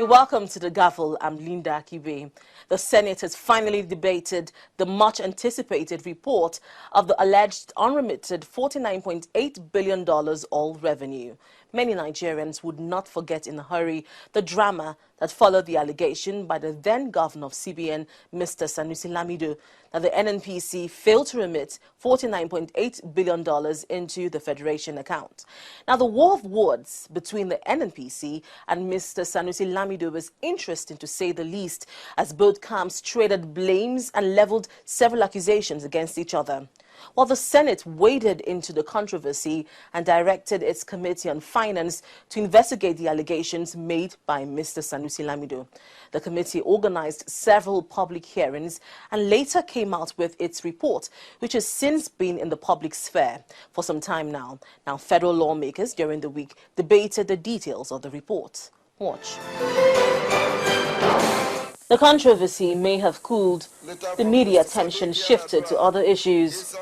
You're welcome to the Gavel. I'm Linda Kibe. The Senate has finally debated the much-anticipated report of the alleged unremitted $49.8 billion oil revenue. Many Nigerians would not forget in a hurry the drama that followed the allegation by the then governor of CBN, Mr Sanusi Lamido, that the NNPC failed to remit $49.8 billion into the Federation account. Now, the war of words between the NNPC and Mr Sanusi Lamido was interesting to say the least, as both camps traded blames and leveled several accusations against each other. While the Senate waded into the controversy and directed its Committee on Finance to investigate the allegations made by Mr Sanusi Lamido. The committee organized several public hearings and later came out with its report, which has since been in the public sphere for some time now. Now, federal lawmakers during the week debated the details of the report. Watch. The controversy may have cooled. The media attention shifted to other issues.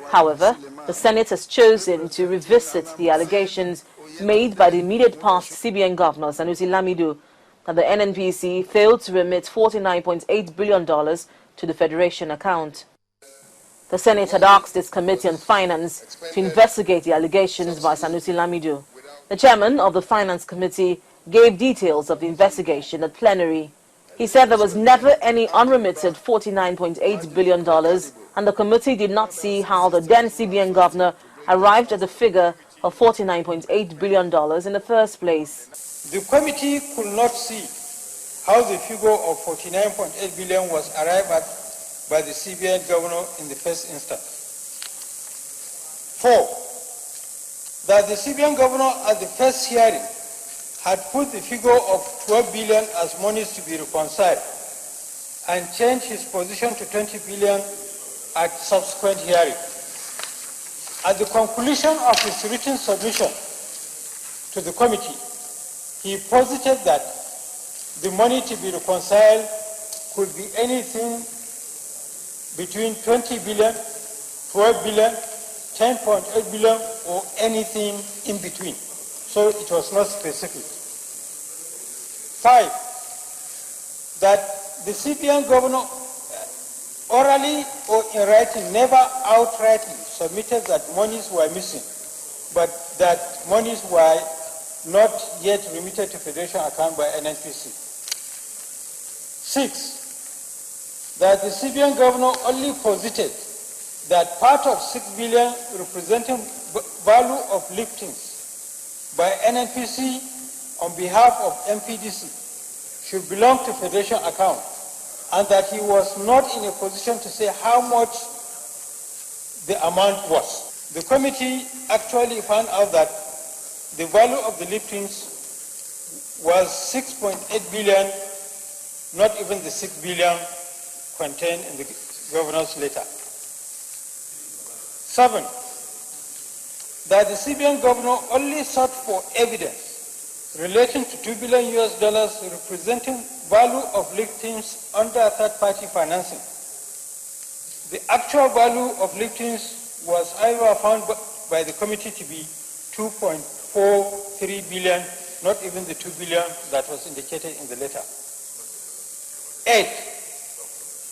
However, the Senate has chosen to revisit the allegations made by the immediate past CBN Governor Sanusi Lamido that the NNPC failed to remit $49.8 billion to the Federation account. The Senate had asked its Committee on Finance to investigate the allegations by Sanusi Lamido. The chairman of the Finance Committee gave details of the investigation at plenary. He said there was never any unremitted $49.8 billion, and the committee did not see how the then CBN governor arrived at the figure of $49.8 billion in the first place. The committee could not see how the figure of $49.8 billion was arrived at by the CBN governor in the first instance. 4. That the CBN governor at the first hearing had put the figure of $12 billion as monies to be reconciled and changed his position to $20 billion at subsequent hearing. At the conclusion of his written submission to the committee, he posited that the money to be reconciled could be anything between $20 billion, $12 billion, $10.8 billion, or anything in between. So it was not specific. 5, that the CBN governor orally or in writing never outrightly submitted that monies were missing, but that monies were not yet remitted to Federation account by NNPC. 6, that the CBN governor only posited that part of $6 billion representing value of liftings by NNPC on behalf of MPDC should belong to Federation account, and that he was not in a position to say how much the amount was. The committee actually found out that the value of the liftings was $6.8 billion, not even the $6 billion contained in the governor's letter. 7, that the CBN governor only sought for evidence relating to $2 billion representing value of liftings under third-party financing. The actual value of liftings was either found by the committee to be $2.43 billion, not even the $2 billion that was indicated in the letter. 8,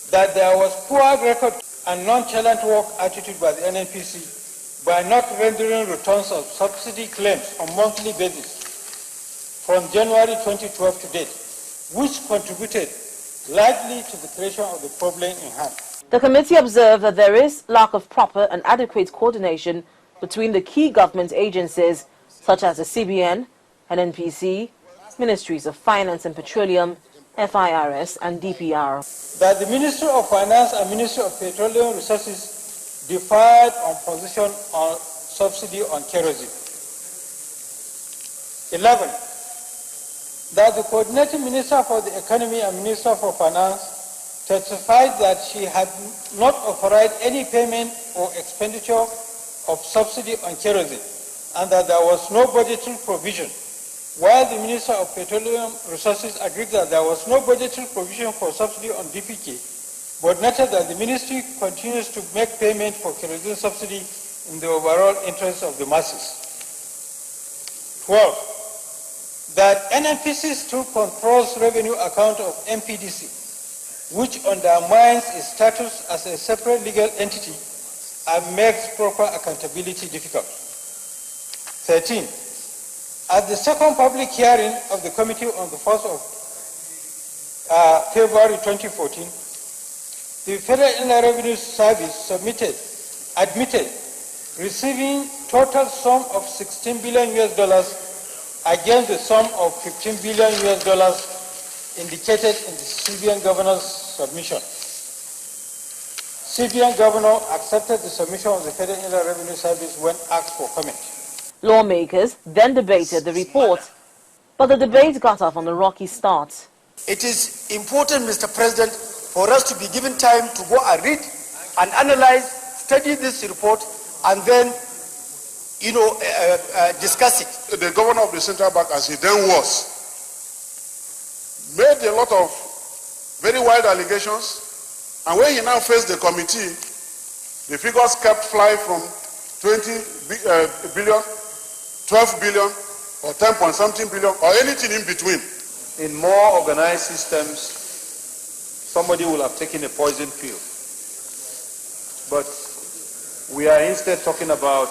that there was poor record and nonchalant work attitude by the NNPC by not rendering returns of subsidy claims on monthly basis from January 2012 to date, which contributed largely to the creation of the problem in hand. The committee observed that there is lack of proper and adequate coordination between the key government agencies such as the CBN, NNPC, Ministries of Finance and Petroleum, FIRS and DPR. That the Ministry of Finance and Ministry of Petroleum Resources differed on position on subsidy on kerosene. 11. That the coordinating minister for the economy and minister for finance testified that she had not authorized any payment or expenditure of subsidy on kerosene, and that there was no budgetary provision, while the minister of petroleum resources agreed that there was no budgetary provision for subsidy on DPK, but noted that the ministry continues to make payment for kerosene subsidy in the overall interest of the masses. 12. that NNPC II controls revenue account of MPDC, which undermines its status as a separate legal entity and makes proper accountability difficult. 13. At the second public hearing of the committee on the 1st of February 2014, the Federal Inland Revenue Service admitted receiving total sum of $16 billion against the sum of $15 billion indicated in the CBN Governor's submission. CBN Governor accepted the submission of the Federal Inland Revenue Service when asked for comment. Lawmakers then debated the report, but the debate got off on a rocky start. It is important, Mr. President, for us to be given time to go and read and analyze, study this report, and then, discuss it. The governor of the central bank, as he then was, made a lot of very wild allegations, and when he now faced the committee, the figures kept flying from 20 billion, 12 billion, or 10-point-something billion, or anything in between. In more organized systems, somebody will have taken a poison pill. But we are instead talking about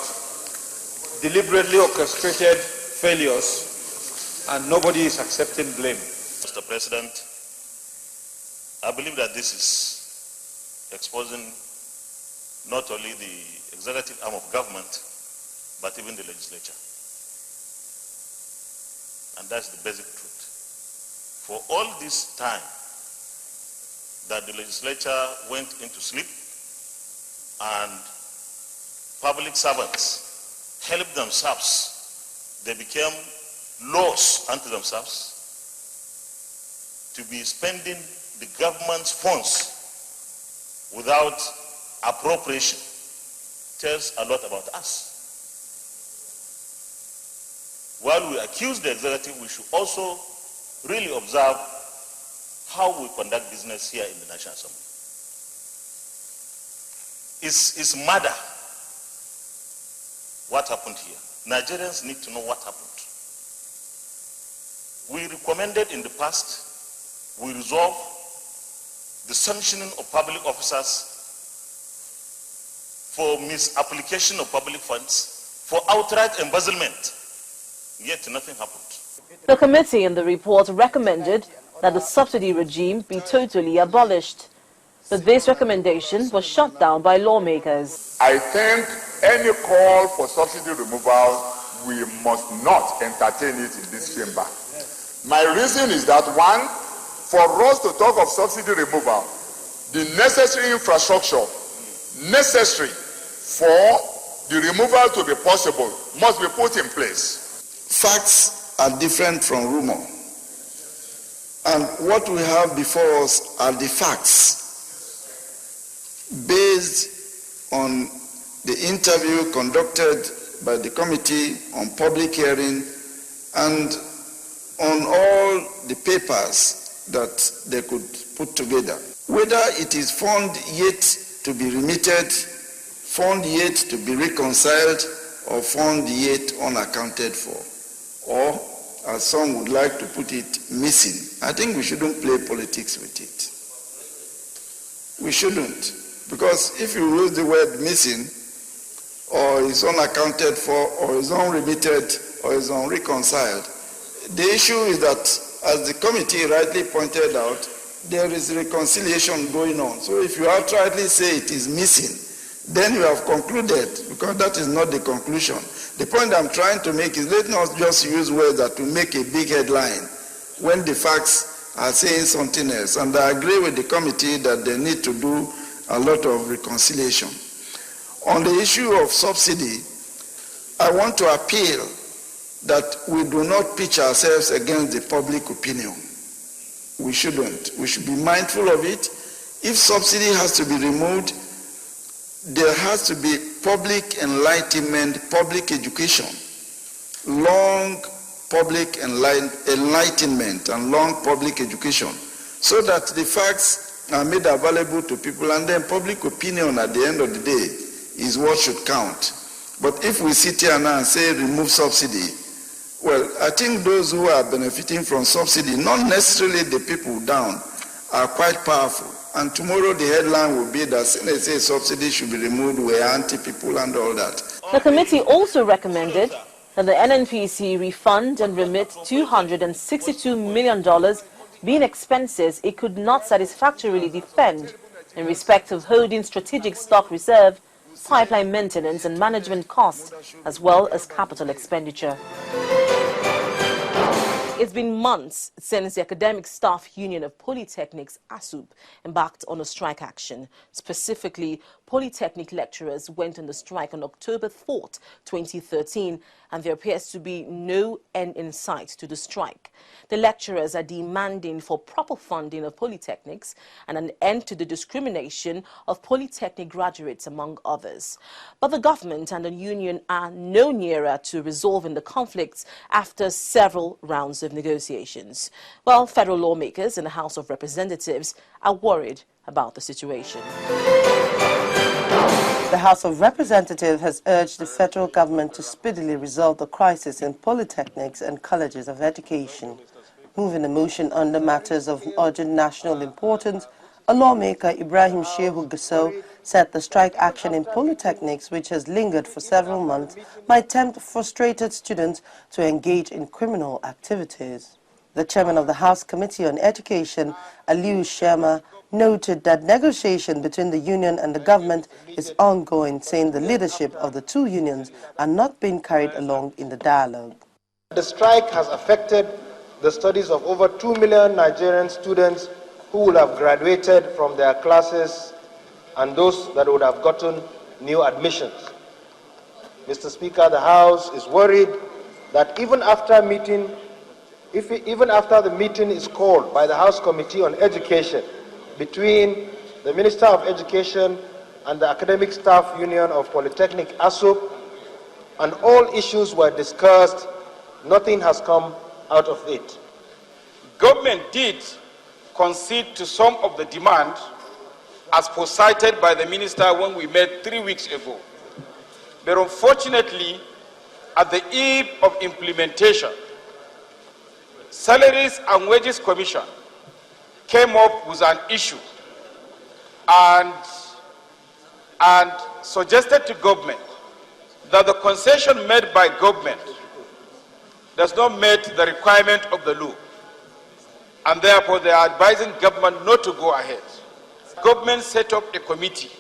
deliberately orchestrated failures, and nobody is accepting blame. Mr. President, I believe that this is exposing not only the executive arm of government, but even the legislature. And that's the basic truth. For all this time that the legislature went into sleep and public servants helped themselves, they became laws unto themselves to be spending the government's funds without appropriation, tells a lot about us. While we accuse the executive, we should also really observe how we conduct business here in the National Assembly. It's murder what happened here. Nigerians need to know what happened. We recommended in the past, we resolve the sanctioning of public officers for misapplication of public funds, for outright embezzlement, yet nothing happened. The committee in the report recommended that the subsidy regime be totally abolished, but this recommendation was shut down by lawmakers. I think any call for subsidy removal, we must not entertain it in this chamber. My reason is that, one, for us to talk of subsidy removal, the necessary infrastructure necessary for the removal to be possible must be put in place. Facts are different from rumor. And what we have before us are the facts based on the interview conducted by the Committee on Public Hearing and on all the papers that they could put together. Whether it is fund yet to be remitted, fund yet to be reconciled, or fund yet unaccounted for, or, as some would like to put it, missing. I think we shouldn't play politics with it. We shouldn't. Because if you use the word missing, or is unaccounted for, or is unremitted, or is unreconciled, the issue is that, as the committee rightly pointed out, there is reconciliation going on. So if you outrightly say it is missing, then you have concluded, because that is not the conclusion. The point I'm trying to make is, let's not just use words that will make a big headline when the facts are saying something else. And I agree with the committee that they need to do a lot of reconciliation. On the issue of subsidy, I want to appeal that we do not pitch ourselves against the public opinion. We shouldn't. We should be mindful of it. If subsidy has to be removed, there has to be public enlightenment, public education, long public enlightenment and long public education, so that the facts are made available to people, and then public opinion at the end of the day is what should count. But if we sit here now and say remove subsidy, well, I think those who are benefiting from subsidy, not necessarily the people down, are quite powerful. And tomorrow the headline will be that Senate says subsidy should be removed, we're anti-people and all that. The committee also recommended that the NNPC refund and remit $262 million, being expenses it could not satisfactorily defend in respect of holding strategic stock reserve, pipeline maintenance and management costs, as well as capital expenditure. It's been months since the Academic Staff Union of Polytechnics, ASUP, embarked on a strike action. Specifically, Polytechnic lecturers went on the strike on October 4, 2013, and there appears to be no end in sight to the strike. The lecturers are demanding for proper funding of polytechnics and an end to the discrimination of polytechnic graduates, among others. But the government and the union are no nearer to resolving the conflicts after several rounds of negotiations. Well, federal lawmakers in the House of Representatives are worried about the situation. The House of Representatives has urged the federal government to speedily resolve the crisis in polytechnics and colleges of education. Moving a motion under matters of urgent national importance, a lawmaker, Ibrahim Shehu Gasso, said the strike action in polytechnics, which has lingered for several months, might tempt frustrated students to engage in criminal activities. The chairman of the House Committee on Education, Aliyu Sharma, noted that negotiation between the union and the government is ongoing, saying the leadership of the two unions are not being carried along in the dialogue. The strike has affected the studies of over 2 million Nigerian students who would have graduated from their classes and those that would have gotten new admissions. Mr. Speaker, the House is worried that even after the meeting is called by the House Committee on Education between the Minister of Education and the Academic Staff Union of Polytechnic, ASUP, and all issues were discussed, nothing has come out of it. Government did concede to some of the demand as cited by the minister when we met 3 weeks ago. But unfortunately, at the eve of implementation, Salaries and Wages Commission came up with an issue and suggested to government that the concession made by government does not meet the requirement of the law, and therefore they are advising government not to go ahead. Government set up a committee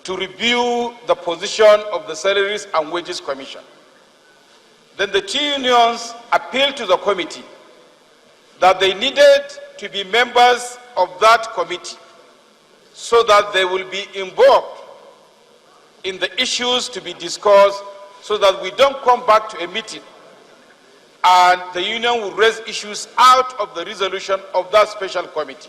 to review the position of the Salaries and Wages Commission. Then the two unions appealed to the committee that they needed to be members of that committee so that they will be involved in the issues to be discussed, so that we don't come back to a meeting and the union will raise issues out of the resolution of that special committee.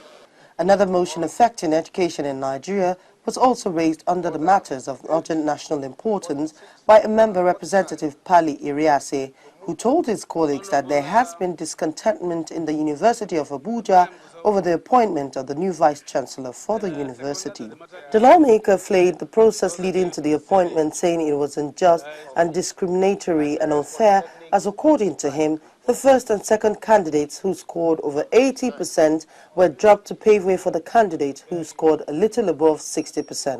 Another motion affecting education in Nigeria was also raised under the matters of urgent national importance by a member representative, Pali Iriase, who told his colleagues that there has been discontentment in the University of Abuja over the appointment of the new vice-chancellor for the university. The lawmaker flayed the process leading to the appointment, saying it was unjust and discriminatory and unfair, as according to him, the first and second candidates who scored over 80% were dropped to pave way for the candidate who scored a little above 60%.